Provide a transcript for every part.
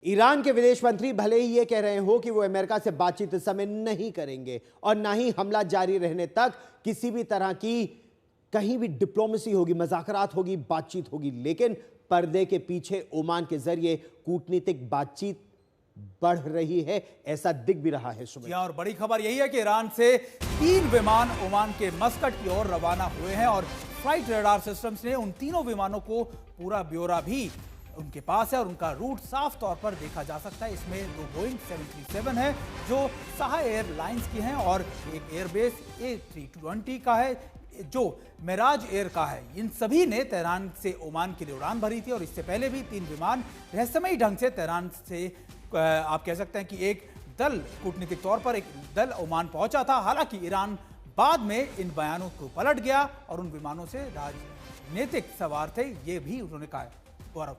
Iran के विदेश मंत्री भले ही ये कह रहे हो कि वो अमेरिका से बातचीत इस समय नहीं करेंगे और ना ही हमला जारी रहने तक किसी भी तरह की कहीं भी डिप्लोमेसी होगी, मुज़ाकरात होगी, बातचीत होगी, लेकिन पर्दे के पीछे ओमान के जरिए कूटनीतिक बातचीत बढ़ रही है, ऐसा दिख भी रहा है। सुमित, और बड़ी खबर यही है कि ईरान से 3 विमान ओमान के मस्कट की ओर रवाना हुए हैं और फ्लाइट रडार सिस्टम्स ने उन तीनों विमानों को पूरा ब्यौरा भी उनके पास है और उनका रूट साफ तौर पर देखा जा सकता है। इसमें 2 बोइंग 737 है जो साहा एयरलाइंस की हैं और एक एयरबेस A320 का है जो मेराज एयर का है। इन सभी ने तेहरान से ओमान के लिए उड़ान भरी थी और इससे पहले भी 3 विमान रहस्यमयी ढंग से तेहरान से आप कह सकते हैं कि एक दल कूटनीतिक तौर पर एक दल ओमान पहुंचा था। हालांकि ईरान बाद में इन बयानों को पलट गया और उन विमानों से राजनीतिक सवार थे, ये भी उन्होंने कहा है। गौरव,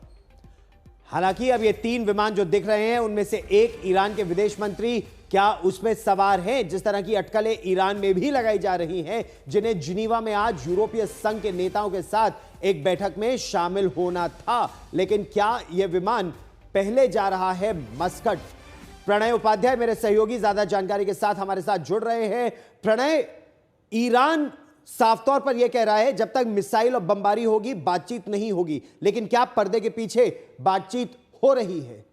हालांकि अब ये 3 विमान जो दिख रहे हैं उनमें से एक ईरान के विदेश मंत्री क्या उसमें सवार हैं? जिस तरह की अटकलें ईरान में भी लगाई जा रही हैं, जिन्हें जिनीवा में आज यूरोपीय संघ के नेताओं के साथ एक बैठक में शामिल होना था, लेकिन क्या यह विमान पहले जा रहा है मस्कट? प्रणय उपाध्याय मेरे सहयोगी ज्यादा जानकारी के साथ हमारे साथ जुड़ रहे हैं। प्रणय, ईरान साफ तौर पर यह कह रहा है जब तक मिसाइल और बमबारी होगी बातचीत नहीं होगी, लेकिन क्या पर्दे के पीछे बातचीत हो रही है?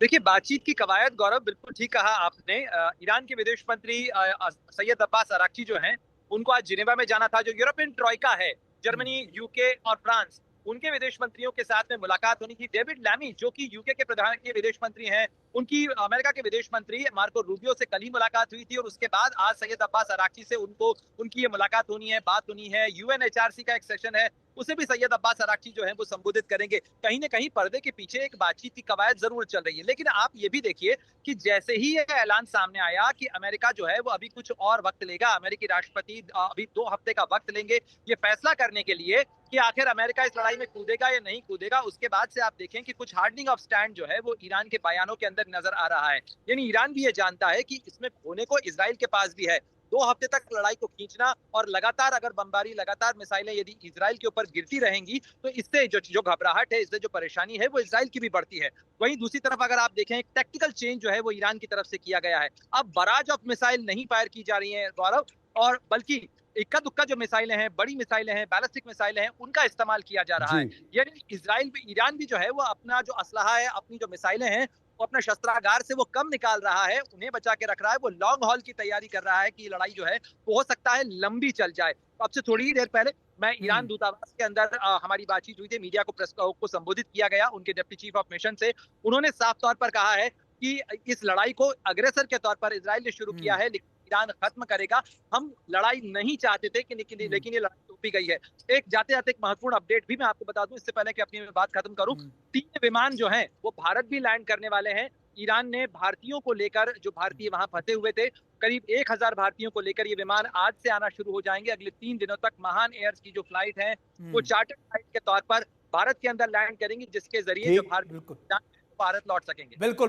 देखिए, बातचीत की कवायद, गौरव, बिल्कुल ठीक कहा आपने। ईरान के विदेश मंत्री सैयद अब्बास अराक्ची जो हैं, उनको आज जिनेवा में जाना था। जो यूरोपियन ट्रॉइका है, जर्मनी, यूके और फ्रांस, उनके विदेश मंत्रियों के साथ में मुलाकात होनी थी। डेविड लैमी जो कि यूके के प्रधान के विदेश मंत्री हैं, उनकी अमेरिका के विदेश मंत्री मार्को रूबियो से कल ही मुलाकात हुई थी और उसके बाद आज सैयद अब्बास अराक्ची से उनकी ये मुलाकात होनी है, बात होनी है। यूएनएचआरसी का एक सेशन है, उसे भी सैयद अब्बास अराक्ची जो है वो संबोधित करेंगे। कहीं ना कहीं पर्दे के पीछे एक बातचीत की कवायद जरूर चल रही है, लेकिन आप ये भी देखिए कि जैसे ही यह ऐलान सामने आया कि अमेरिका जो है वो अभी कुछ और वक्त लेगा, अमेरिकी राष्ट्रपति अभी 2 हफ्ते का वक्त लेंगे ये फैसला करने के लिए कि आखिर अमेरिका इस लड़ाई में कूदेगा या नहीं कूदेगा, उसके बाद से आप देखें कि कुछ हार्डनिंग ऑफ स्टैंड जो है वो ईरान के बयानों के अंदर नजर आ रहा है। यानी ईरान भी ये जानता है कि इसमें खोने को इजराइल के पास भी है। 2 हफ्ते तक लड़ाई को खींचना और लगातार अगर बमबारी, लगातार मिसाइलें यदि इजराइल के ऊपर गिरती रहेंगी तो इससे जो घबराहट है, इससे जो परेशानी है वो इजराइल की भी बढ़ती है। वहीं दूसरी तरफ अगर आप देखें, एक टेक्टिकल चेंज जो है वो ईरान की तरफ से किया गया है। अब बराज ऑफ मिसाइल नहीं फायर की जा रही है, गौरव, और बल्कि इक्का दुक्का जो मिसाइलें हैं, बड़ी मिसाइलें हैं, बैलिस्टिक मिसाइलें हैं, उनका इस्तेमाल किया जा रहा है। यानी ईरान भी जो है वो अपना जो असलहा है, अपनी जो मिसाइलें हैं, वो अपना शस्त्रागार से वो कम निकाल रहा है, उन्हें बचा के रख रहा है। वो लॉन्ग हॉल की तैयारी कर रहा है कि ये लड़ाई जो है वो हो सकता है लंबी चल जाए। तो अब से थोड़ी ही देर पहले मैं ईरान दूतावास के अंदर हमारी बातचीत हुई थी, मीडिया को संबोधित किया गया उनके डिप्टी चीफ ऑफ मिशन से। उन्होंने साफ तौर पर कहा है कि इस लड़ाई को अग्रेसर के तौर पर इजराइल ने शुरू किया है, लेकिन ईरान खत्म करेगा। हम लड़ाई नहीं चाहते थे कि लेकिन ये लड़ाई तोपी गई है। एक जाते जाते एक महत्वपूर्ण अपडेट भी मैं आपको बता दूं इससे पहले कि अपनी बात खत्म करूं। 3 विमान जो हैं वो भारत भी लैंड करने वाले हैं। ईरान ने भारतीयों को लेकर, जो भारतीय वहां फंसे हुए थे, करीब 1000 भारतीयों को लेकर ये विमान आज से आना शुरू हो जाएंगे। अगले 3 दिनों तक महान एयर्स की जो फ्लाइट है वो चार्टर्ड फ्लाइट के तौर पर भारत के अंदर लैंड करेंगी, जिसके जरिए जो भारत लौट सकेंगे। बिल्कुल।